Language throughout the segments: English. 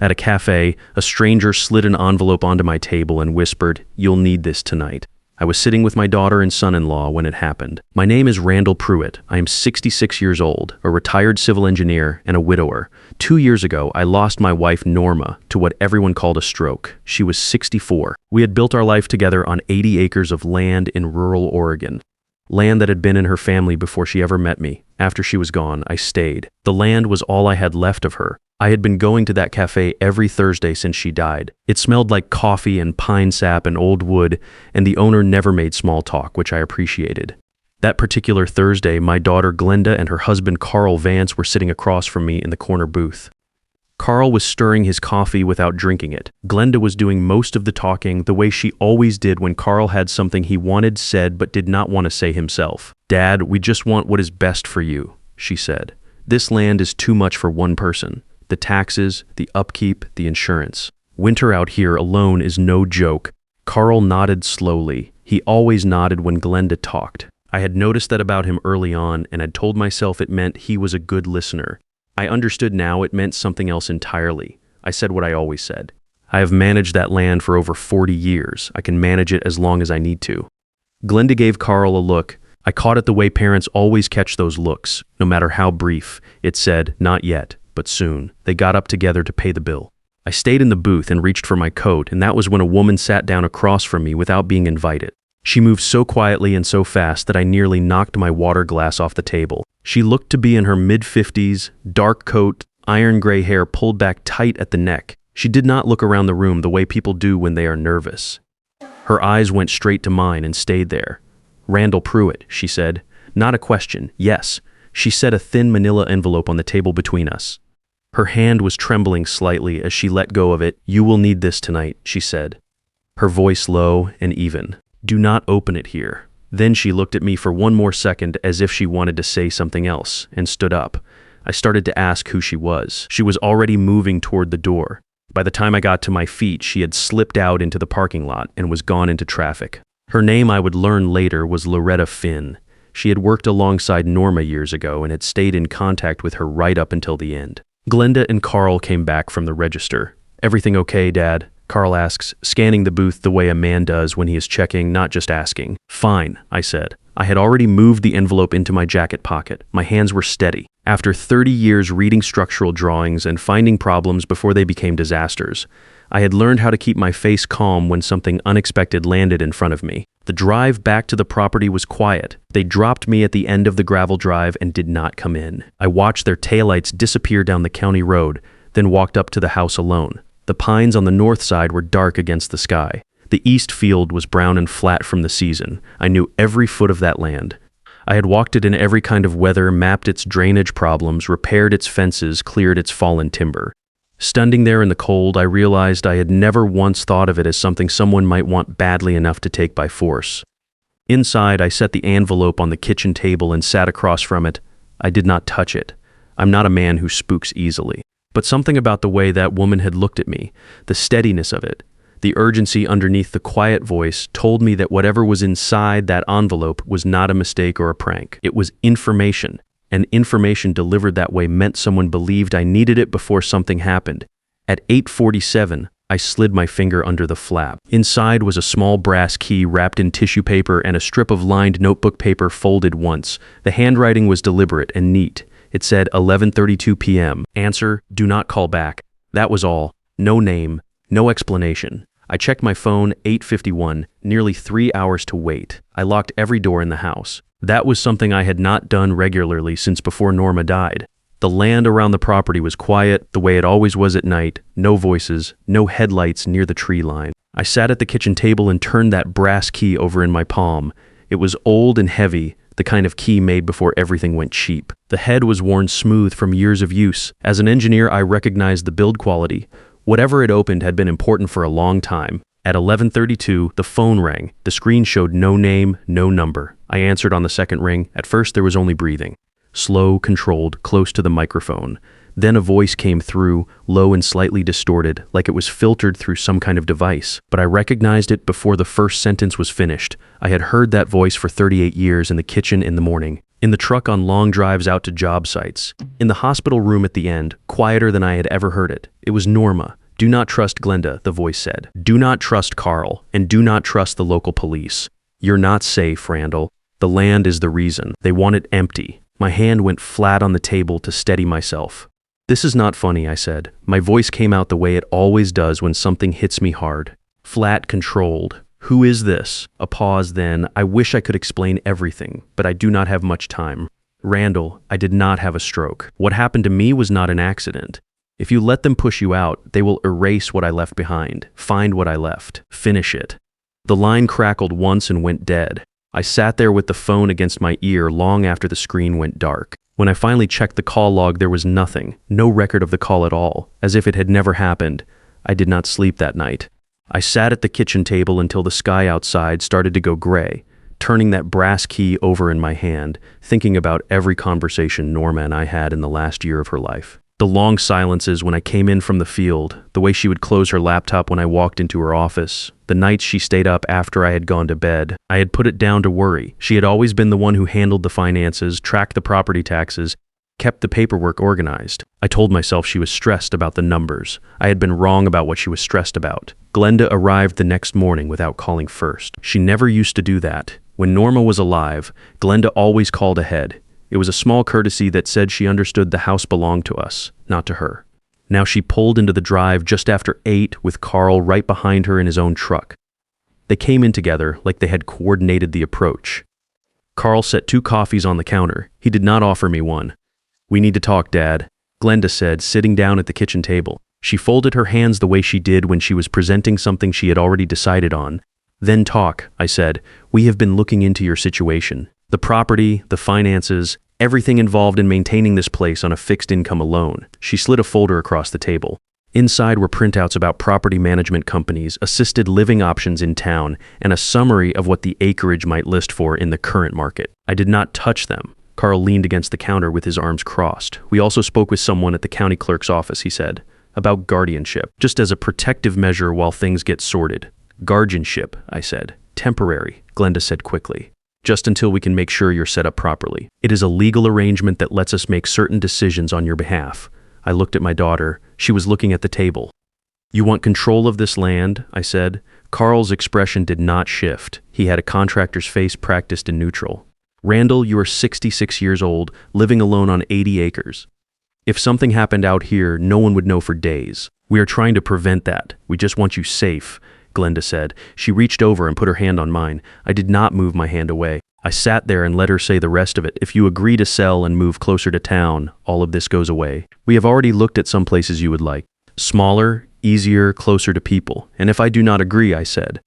At a café, a stranger slid an envelope onto my table and whispered, "You'll need this tonight." I was sitting with my daughter and son-in-law when it happened. My name is Randall Pruitt. I am 66 years old, a retired civil engineer, and a widower. 2 years ago, I lost my wife Norma to what everyone called a stroke. She was 64. We had built our life together on 80 acres of land in rural Oregon. Land that had been in her family before she ever met me. After she was gone, I stayed. The land was all I had left of her. I had been going to that cafe every Thursday since she died. It smelled like coffee and pine sap and old wood, and the owner never made small talk, which I appreciated. That particular Thursday, my daughter Glenda and her husband Carl Vance were sitting across from me in the corner booth. Carl was stirring his coffee without drinking it. Glenda was doing most of the talking the way she always did when Carl had something he wanted said but did not want to say himself. "Dad, we just want what is best for you," she said. "This land is too much for one person. The taxes, the upkeep, the insurance. Winter out here alone is no joke." Carl nodded slowly. He always nodded when Glenda talked. I had noticed that about him early on and had told myself it meant he was a good listener. I understood now it meant something else entirely. I said what I always said. I have managed that land for over 40 years. I can manage it as long as I need to. Glenda gave Carl a look. I caught it the way parents always catch those looks, no matter how brief. It said, "Not yet, but soon." They got up together to pay the bill. I stayed in the booth and reached for my coat, and that was when a woman sat down across from me without being invited. She moved so quietly and so fast that I nearly knocked my water glass off the table. She looked to be in her mid-50s, dark coat, iron gray hair pulled back tight at the neck. She did not look around the room the way people do when they are nervous. Her eyes went straight to mine and stayed there. "Randall Pruitt," she said. Not a question, yes. She set a thin manila envelope on the table between us. Her hand was trembling slightly as she let go of it. "You will need this tonight," she said. Her voice low and even. "Do not open it here." Then she looked at me for one more second as if she wanted to say something else, and stood up. I started to ask who she was. She was already moving toward the door. By the time I got to my feet, she had slipped out into the parking lot and was gone into traffic. Her name, I would learn later, was Loretta Finn. She had worked alongside Norma years ago and had stayed in contact with her right up until the end. Glenda and Carl came back from the register. "Everything okay, Dad?" Carl asks, scanning the booth the way a man does when he is checking, not just asking. "Fine," I said. I had already moved the envelope into my jacket pocket. My hands were steady. After 30 years reading structural drawings and finding problems before they became disasters, I had learned how to keep my face calm when something unexpected landed in front of me. The drive back to the property was quiet. They dropped me at the end of the gravel drive and did not come in. I watched their taillights disappear down the county road, then walked up to the house alone. The pines on the north side were dark against the sky. The east field was brown and flat from the season. I knew every foot of that land. I had walked it in every kind of weather, mapped its drainage problems, repaired its fences, cleared its fallen timber. Standing there in the cold, I realized I had never once thought of it as something someone might want badly enough to take by force. Inside, I set the envelope on the kitchen table and sat across from it. I did not touch it. I'm not a man who spooks easily. But something about the way that woman had looked at me, the steadiness of it, the urgency underneath the quiet voice told me that whatever was inside that envelope was not a mistake or a prank. It was information, and information delivered that way meant someone believed I needed it before something happened. At 8:47, I slid my finger under the flap. Inside was a small brass key wrapped in tissue paper and a strip of lined notebook paper folded once. The handwriting was deliberate and neat. It said 11:32 p.m. Answer, do not call back. That was all. No name, no explanation. I checked my phone, 8:51, nearly 3 hours to wait. I locked every door in the house. That was something I had not done regularly since before Norma died. The land around the property was quiet, the way it always was at night, no voices, no headlights near the tree line. I sat at the kitchen table and turned that brass key over in my palm. It was old and heavy, the kind of key made before everything went cheap. The head was worn smooth from years of use. As an engineer, I recognized the build quality. Whatever it opened had been important for a long time. At 11:32, the phone rang. The screen showed no name, no number. I answered on the second ring. At first, there was only breathing. Slow, controlled, close to the microphone. Then a voice came through, low and slightly distorted, like it was filtered through some kind of device. But I recognized it before the first sentence was finished. I had heard that voice for 38 years in the kitchen in the morning. In the truck on long drives out to job sites. In the hospital room at the end, quieter than I had ever heard it. It was Norma. Do not trust Glenda, the voice said. Do not trust Carl, and do not trust the local police. You're not safe, Randall. The land is the reason. They want it empty. My hand went flat on the table to steady myself. This is not funny, I said. My voice came out the way it always does when something hits me hard. Flat, controlled. Who is this? A pause then. I wish I could explain everything, but I do not have much time. Randall, I did not have a stroke. What happened to me was not an accident. If you let them push you out, they will erase what I left behind. Find what I left. Finish it. The line crackled once and went dead. I sat there with the phone against my ear long after the screen went dark. When I finally checked the call log, there was nothing, no record of the call at all, as if it had never happened. I did not sleep that night. I sat at the kitchen table until the sky outside started to go gray, turning that brass key over in my hand, thinking about every conversation Norma and I had in the last year of her life. The long silences when I came in from the field, the way she would close her laptop when I walked into her office, the nights she stayed up after I had gone to bed. I had put it down to worry. She had always been the one who handled the finances, tracked the property taxes, kept the paperwork organized. I told myself she was stressed about the numbers. I had been wrong about what she was stressed about. Glenda arrived the next morning without calling first. She never used to do that. When Norma was alive, Glenda always called ahead. It was a small courtesy that said she understood the house belonged to us, not to her. Now she pulled into the drive just after 8 with Carl right behind her in his own truck. They came in together like they had coordinated the approach. Carl set 2 coffees on the counter. He did not offer me one. We need to talk, Dad, Glenda said, sitting down at the kitchen table. She folded her hands the way she did when she was presenting something she had already decided on. Then talk, I said. We have been looking into your situation. The property, the finances, everything involved in maintaining this place on a fixed income alone. She slid a folder across the table. Inside were printouts about property management companies, assisted living options in town, and a summary of what the acreage might list for in the current market. I did not touch them. Carl leaned against the counter with his arms crossed. We also spoke with someone at the county clerk's office, he said, about guardianship, just as a protective measure while things get sorted. Guardianship, I said. Temporary, Glenda said quickly. Just until we can make sure you're set up properly. It is a legal arrangement that lets us make certain decisions on your behalf. I looked at my daughter. She was looking at the table. You want control of this land, I said. Carl's expression did not shift. He had a contractor's face practiced in neutral. Randall, you are 66 years old, living alone on 80 acres. If something happened out here, no one would know for days. We are trying to prevent that. We just want you safe, Glenda said. She reached over and put her hand on mine. I did not move my hand away. I sat there and let her say the rest of it. If you agree to sell and move closer to town, all of this goes away. We have already looked at some places you would like. Smaller, easier, closer to people. And if I do not agree, I said.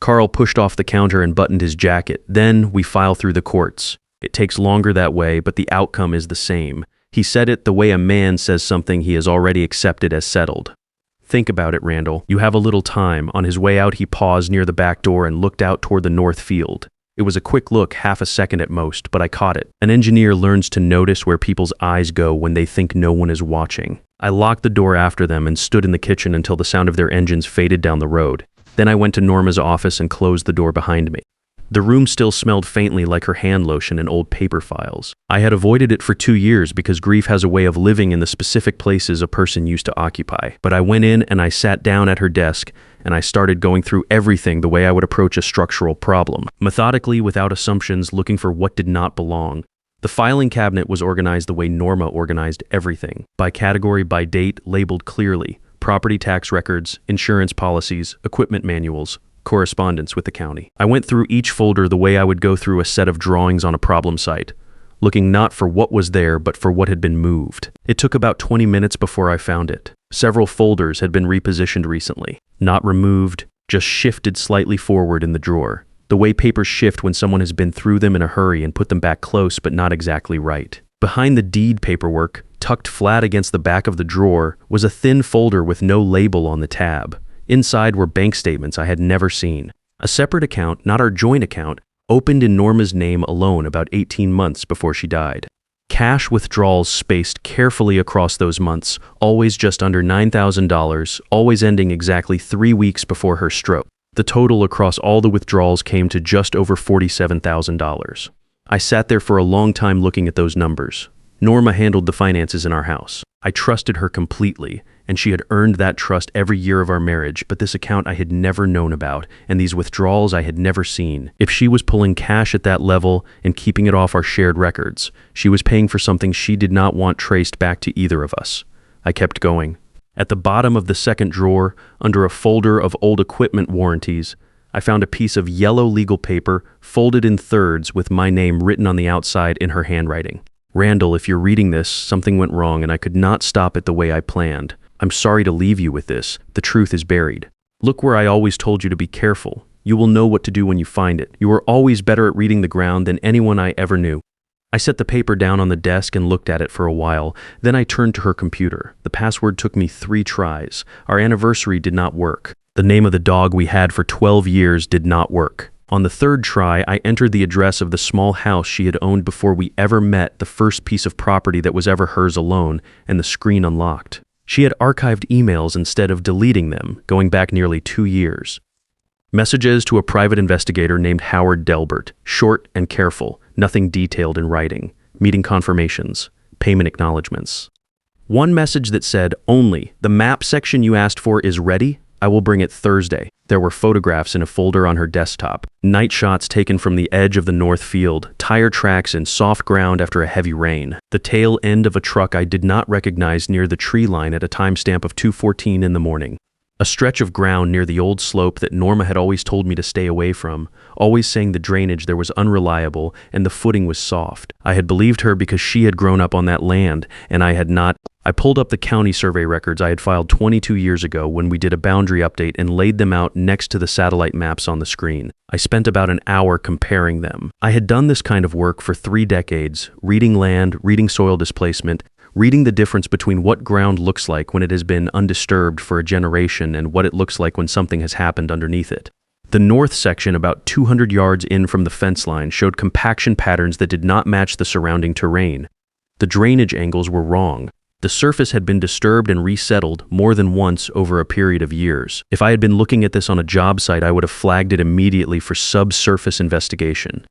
Carl pushed off the counter and buttoned his jacket. Then we file through the courts. It takes longer that way, but the outcome is the same. He said it the way a man says something he has already accepted as settled. Think about it, Randall. You have a little time. On his way out, he paused near the back door and looked out toward the north field. It was a quick look, half a second at most, but I caught it. An engineer learns to notice where people's eyes go when they think no one is watching. I locked the door after them and stood in the kitchen until the sound of their engines faded down the road. Then I went to Norma's office and closed the door behind me. The room still smelled faintly like her hand lotion and old paper files. I had avoided it for 2 years because grief has a way of living in the specific places a person used to occupy. But I went in and I sat down at her desk and I started going through everything the way I would approach a structural problem. Methodically, without assumptions, looking for what did not belong. The filing cabinet was organized the way Norma organized everything. By category, by date, labeled clearly. Property tax records, insurance policies, equipment manuals, correspondence with the county. I went through each folder the way I would go through a set of drawings on a problem site, looking not for what was there, but for what had been moved. It took about 20 minutes before I found it. Several folders had been repositioned recently. Not removed, just shifted slightly forward in the drawer. The way papers shift when someone has been through them in a hurry and put them back close but not exactly right. Behind the deed paperwork, tucked flat against the back of the drawer, was a thin folder with no label on the tab. Inside were bank statements I had never seen. A separate account, not our joint account, opened in Norma's name alone about 18 months before she died. Cash withdrawals spaced carefully across those months, always just under $9,000, always ending exactly 3 weeks before her stroke. The total across all the withdrawals came to just over $47,000. I sat there for a long time looking at those numbers. Norma handled the finances in our house. I trusted her completely, and she had earned that trust every year of our marriage, but this account I had never known about, and these withdrawals I had never seen. If she was pulling cash at that level and keeping it off our shared records, she was paying for something she did not want traced back to either of us. I kept going. At the bottom of the second drawer, under a folder of old equipment warranties, I found a piece of yellow legal paper folded in thirds with my name written on the outside in her handwriting. Randall, if you're reading this, something went wrong and I could not stop it the way I planned. I'm sorry to leave you with this. The truth is buried. Look where I always told you to be careful. You will know what to do when you find it. You are always better at reading the ground than anyone I ever knew. I set the paper down on the desk and looked at it for a while. Then I turned to her computer. The password took me 3 tries. Our anniversary did not work. The name of the dog we had for 12 years did not work. On the 3rd try, I entered the address of the small house she had owned before we ever met, the first piece of property that was ever hers alone, and the screen unlocked. She had archived emails instead of deleting them, going back nearly 2 years. Messages to a private investigator named Howard Delbert, short and careful, nothing detailed in writing, meeting confirmations, payment acknowledgments. One message that said, "Only, the map section you asked for is ready. I will bring it Thursday." There were photographs in a folder on her desktop, night shots taken from the edge of the north field, tire tracks in soft ground after a heavy rain, the tail end of a truck I did not recognize near the tree line at a timestamp of 2:14 in the morning. A stretch of ground near the old slope that Norma had always told me to stay away from, always saying the drainage there was unreliable and the footing was soft. I had believed her because she had grown up on that land, and I had not. I pulled up the county survey records I had filed 22 years ago when we did a boundary update and laid them out next to the satellite maps on the screen. I spent about an hour comparing them. I had done this kind of work for 3 decades, reading land, reading soil displacement, reading the difference between what ground looks like when it has been undisturbed for a generation and what it looks like when something has happened underneath it. The north section, about 200 yards in from the fence line, showed compaction patterns that did not match the surrounding terrain. The drainage angles were wrong. The surface had been disturbed and resettled more than once over a period of years. If I had been looking at this on a job site, I would have flagged it immediately for subsurface investigation.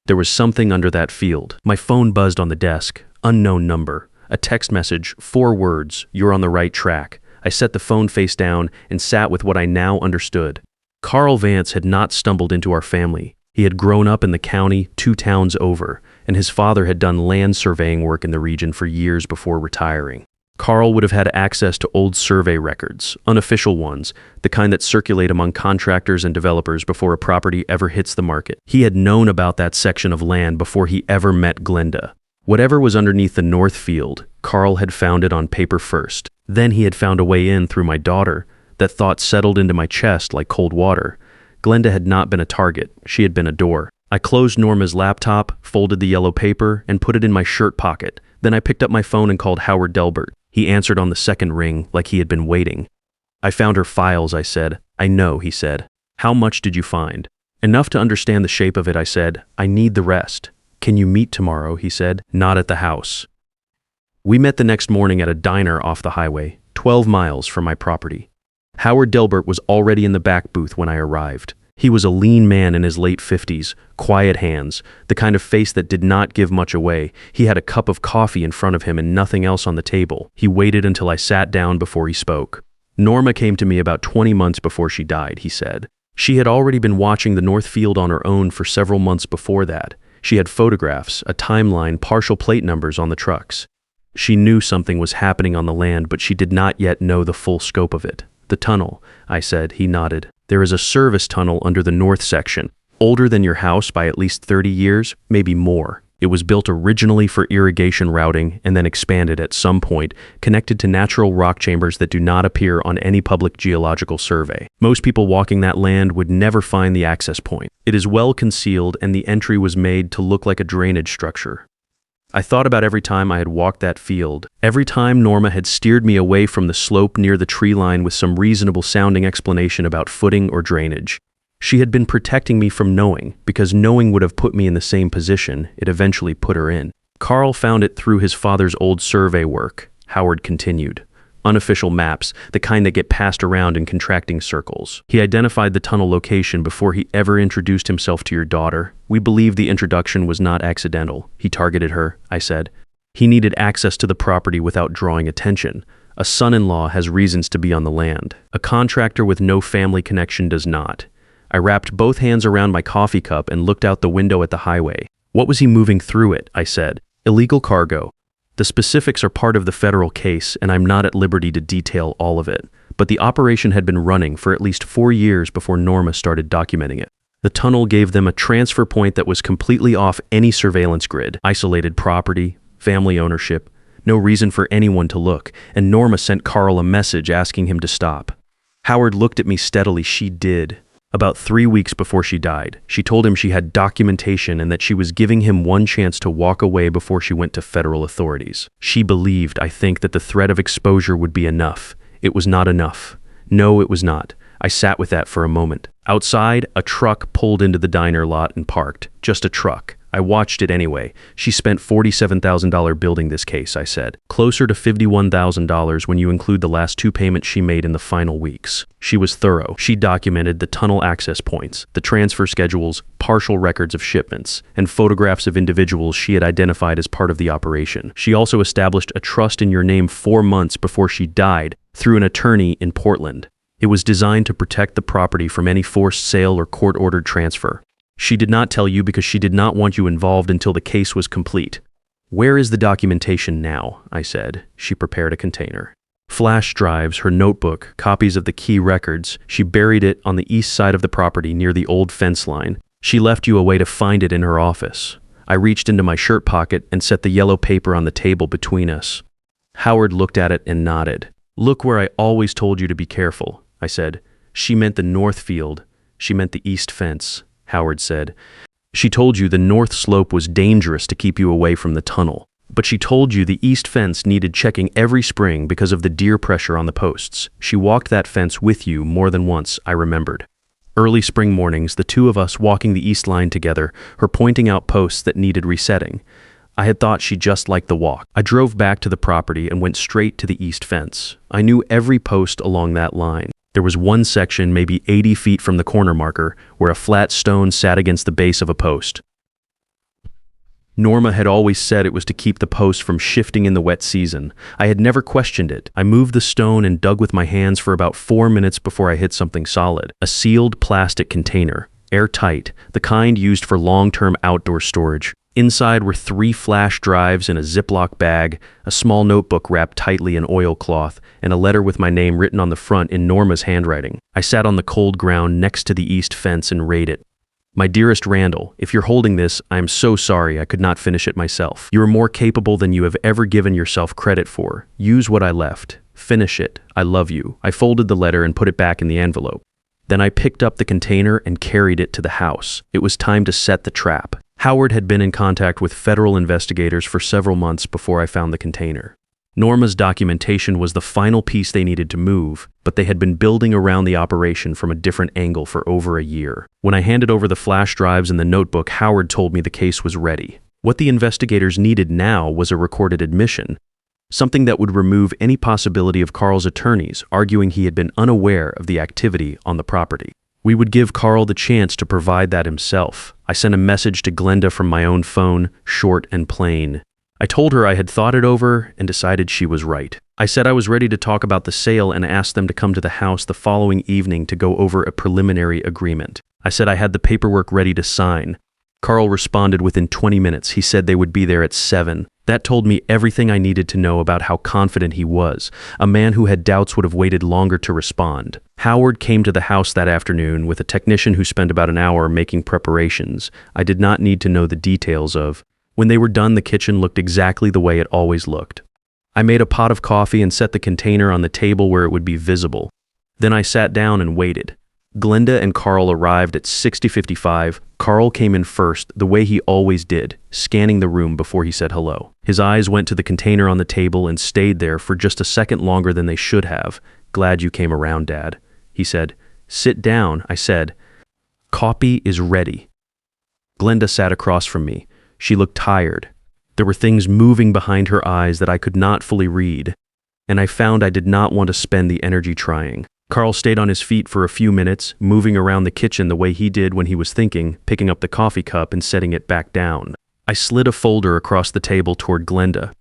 There was something under that field. My phone buzzed on the desk. Unknown number. A text message, 4 words, "You're on the right track." I set the phone face down and sat with what I now understood. Carl Vance had not stumbled into our family. He had grown up in the county 2 towns over, and his father had done land surveying work in the region for years before retiring. Carl would have had access to old survey records, unofficial ones, the kind that circulate among contractors and developers before a property ever hits the market. He had known about that section of land before he ever met Glenda. Whatever was underneath the north field, Carl had found it on paper first. Then he had found a way in through my daughter. That thought settled into my chest like cold water. Glenda had not been a target. She had been a door. I closed Norma's laptop, folded the yellow paper, and put it in my shirt pocket. Then I picked up my phone and called Howard Delbert. He answered on the second ring, like he had been waiting. "I found her files," I said. "I know," he said. "How much did you find?" "Enough to understand the shape of it," I said. "I need the rest." "Can you meet tomorrow?" he said. "Not at the house." We met the next morning at a diner off the highway, 12 miles from my property. Howard Delbert was already in the back booth when I arrived. He was a lean man in his late 50s, quiet hands, the kind of face that did not give much away. He had a cup of coffee in front of him and nothing else on the table. He waited until I sat down before he spoke. "Norma came to me about 20 months before she died," he said. "She had already been watching the North Field on her own for several months before that. She had photographs, a timeline, partial plate numbers on the trucks. She knew something was happening on the land, but she did not yet know the full scope of it." "The tunnel," I said. He nodded. "There is a service tunnel under the north section, older than your house by at least 30 years, maybe more. It was built originally for irrigation routing and then expanded at some point, connected to natural rock chambers that do not appear on any public geological survey. Most people walking that land would never find the access point. It is well concealed, and the entry was made to look like a drainage structure." I thought about every time I had walked that field, every time Norma had steered me away from the slope near the tree line with some reasonable sounding explanation about footing or drainage. She had been protecting me from knowing, because knowing would have put me in the same position it eventually put her in. "Carl found it through his father's old survey work," Howard continued. unofficial maps, the kind that get passed around in contracting circles. He identified the tunnel location before he ever introduced himself to your daughter. We believe the introduction was not accidental. He targeted her, I said. He needed access to the property without drawing attention. A son-in-law has reasons to be on the land. A contractor with no family connection does not. I wrapped both hands around my coffee cup and looked out the window at the highway. What was he moving through it? I said. Illegal cargo. The specifics are part of the federal case, and I'm not at liberty to detail all of it. But the operation had been running for at least 4 years before Norma started documenting it. The tunnel gave them a transfer point that was completely off any surveillance grid, isolated property, family ownership, no reason for anyone to look, and Norma sent Carl a message asking him to stop. Howard looked at me steadily. She did. About 3 weeks before she died, she told him she had documentation and that she was giving him one chance to walk away before she went to federal authorities. She believed, I think, that the threat of exposure would be enough. It was not enough. No, it was not. I sat with that for a moment. Outside, a truck pulled into the diner lot and parked. Just a truck. I watched it anyway. She spent $47,000 building this case, I said. Closer to $51,000 when you include the last 2 payments she made in the final weeks. She was thorough. She documented the tunnel access points, the transfer schedules, partial records of shipments, and photographs of individuals she had identified as part of the operation. She also established a trust in your name 4 months before she died through an attorney in Portland. It was designed to protect the property from any forced sale or court-ordered transfer. She did not tell you because she did not want you involved until the case was complete. Where is the documentation now? I said. She prepared a container. Flash drives, her notebook, copies of the key records. She buried it on the east side of the property near the old fence line. She left you a way to find it in her office. I reached into my shirt pocket and set the yellow paper on the table between us. Howard looked at it and nodded. Look where I always told you to be careful, I said. She meant the north field. She meant the east fence. Howard said. She told you the north slope was dangerous to keep you away from the tunnel, but she told you the east fence needed checking every spring because of the deer pressure on the posts. She walked that fence with you more than once, I remembered. Early spring mornings, the two of us walking the east line together, her pointing out posts that needed resetting. I had thought she just liked the walk. I drove back to the property and went straight to the east fence. I knew every post along that line. There was one section, maybe 80 feet from the corner marker, where a flat stone sat against the base of a post. Norma had always said it was to keep the post from shifting in the wet season. I had never questioned it. I moved the stone and dug with my hands for about 4 minutes before I hit something solid. A sealed plastic container, airtight, the kind used for long-term outdoor storage. Inside were 3 flash drives in a Ziploc bag, a small notebook wrapped tightly in oilcloth, and a letter with my name written on the front in Norma's handwriting. I sat on the cold ground next to the east fence and read it. My dearest Randall, if you're holding this, I am so sorry I could not finish it myself. You are more capable than you have ever given yourself credit for. Use what I left. Finish it. I love you. I folded the letter and put it back in the envelope. Then I picked up the container and carried it to the house. It was time to set the trap. Howard had been in contact with federal investigators for several months before I found the container. Norma's documentation was the final piece they needed to move, but they had been building around the operation from a different angle for over a year. When I handed over the flash drives and the notebook, Howard told me the case was ready. What the investigators needed now was a recorded admission, something that would remove any possibility of Carl's attorneys arguing he had been unaware of the activity on the property. We would give Carl the chance to provide that himself. I sent a message to Glenda from my own phone, short and plain. I told her I had thought it over and decided she was right. I said I was ready to talk about the sale and asked them to come to the house the following evening to go over a preliminary agreement. I said I had the paperwork ready to sign. Carl responded within 20 minutes. He said they would be there at 7. That told me everything I needed to know about how confident he was. A man who had doubts would have waited longer to respond. Howard came to the house that afternoon with a technician who spent about an hour making preparations. I did not need to know the details of. When they were done, the kitchen looked exactly the way it always looked. I made a pot of coffee and set the container on the table where it would be visible. Then I sat down and waited. Glenda and Carl arrived at 60:55. Carl came in first, the way he always did, scanning the room before he said hello. His eyes went to the container on the table and stayed there for just a second longer than they should have. Glad you came around, Dad, he said. Sit down, I said. Copy is ready. Glenda sat across from me. She looked tired. There were things moving behind her eyes that I could not fully read. and I found I did not want to spend the energy trying. Carl stayed on his feet for a few minutes, moving around the kitchen the way he did when he was thinking, picking up the coffee cup and setting it back down. I slid a folder across the table toward Glenda.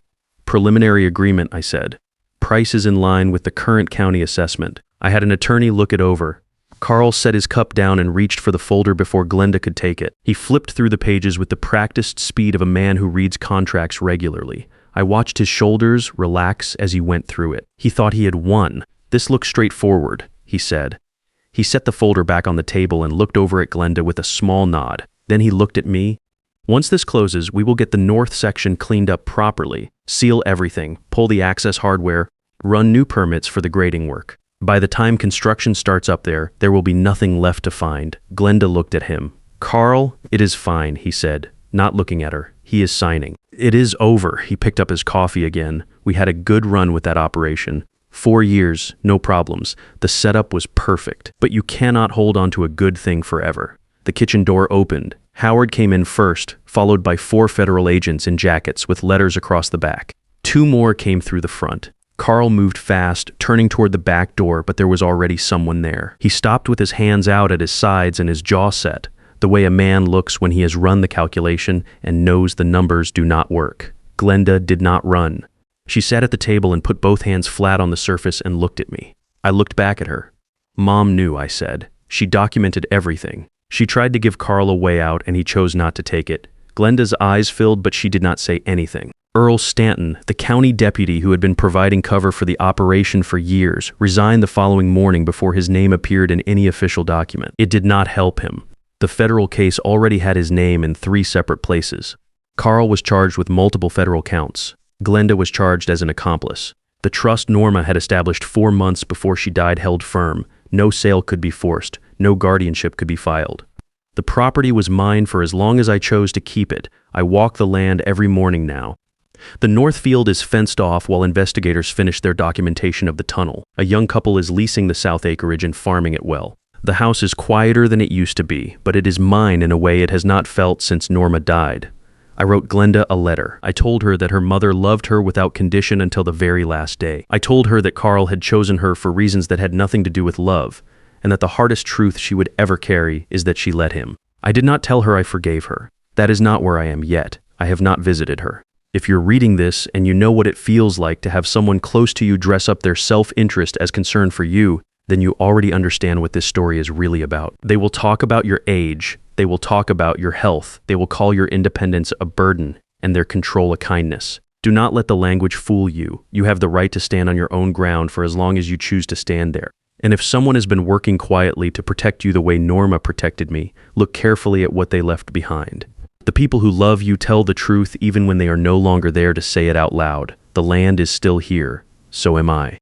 Preliminary agreement, I said. Price is in line with the current county assessment. I had an attorney look it over. Carl set his cup down and reached for the folder before Glenda could take it. He flipped through the pages with the practiced speed of a man who reads contracts regularly. I watched his shoulders relax as he went through it. He thought he had won. This looks straightforward, he said. He set the folder back on the table and looked over at Glenda with a small nod. Then he looked at me. Once this closes, we will get the north section cleaned up properly, seal everything, pull the access hardware, run new permits for the grading work. By the time construction starts up there will be nothing left to find. Glenda looked at him. Carl, it is fine, he said, not looking at her. He is signing. It is over. He picked up his coffee again. We had a good run with that operation. 4 years, no problems. The setup was perfect. But you cannot hold on to a good thing forever. The kitchen door opened. Howard came in first, followed by 4 federal agents in jackets with letters across the back. 2 more came through the front. Carl moved fast, turning toward the back door, but there was already someone there. He stopped with his hands out at his sides and his jaw set, the way a man looks when he has run the calculation and knows the numbers do not work. Glenda did not run. She sat at the table and put both hands flat on the surface and looked at me. I looked back at her. Mom knew, I said. She documented everything. She tried to give Carl a way out and he chose not to take it. Glenda's eyes filled, but she did not say anything. Earl Stanton, the county deputy who had been providing cover for the operation for years, resigned the following morning before his name appeared in any official document. It did not help him. The federal case already had his name in 3 separate places. Carl was charged with multiple federal counts. Glenda was charged as an accomplice. The trust Norma had established 4 months before she died held firm. No sale could be forced. No guardianship could be filed. The property was mine for as long as I chose to keep it. I walk the land every morning now. The north field is fenced off while investigators finish their documentation of the tunnel. A young couple is leasing the south acreage and farming it well. The house is quieter than it used to be, but it is mine in a way it has not felt since Norma died. I wrote Glenda a letter. I told her that her mother loved her without condition until the very last day. I told her that Carl had chosen her for reasons that had nothing to do with love, and that the hardest truth she would ever carry is that she let him. I did not tell her I forgave her. That is not where I am yet. I have not visited her. If you're reading this and you know what it feels like to have someone close to you dress up their self-interest as concern for you, then you already understand what this story is really about. They will talk about your age. They will talk about your health. They will call your independence a burden and their control a kindness. Do not let the language fool you. You have the right to stand on your own ground for as long as you choose to stand there. And if someone has been working quietly to protect you the way Norma protected me, look carefully at what they left behind. The people who love you tell the truth even when they are no longer there to say it out loud. The land is still here. So am I.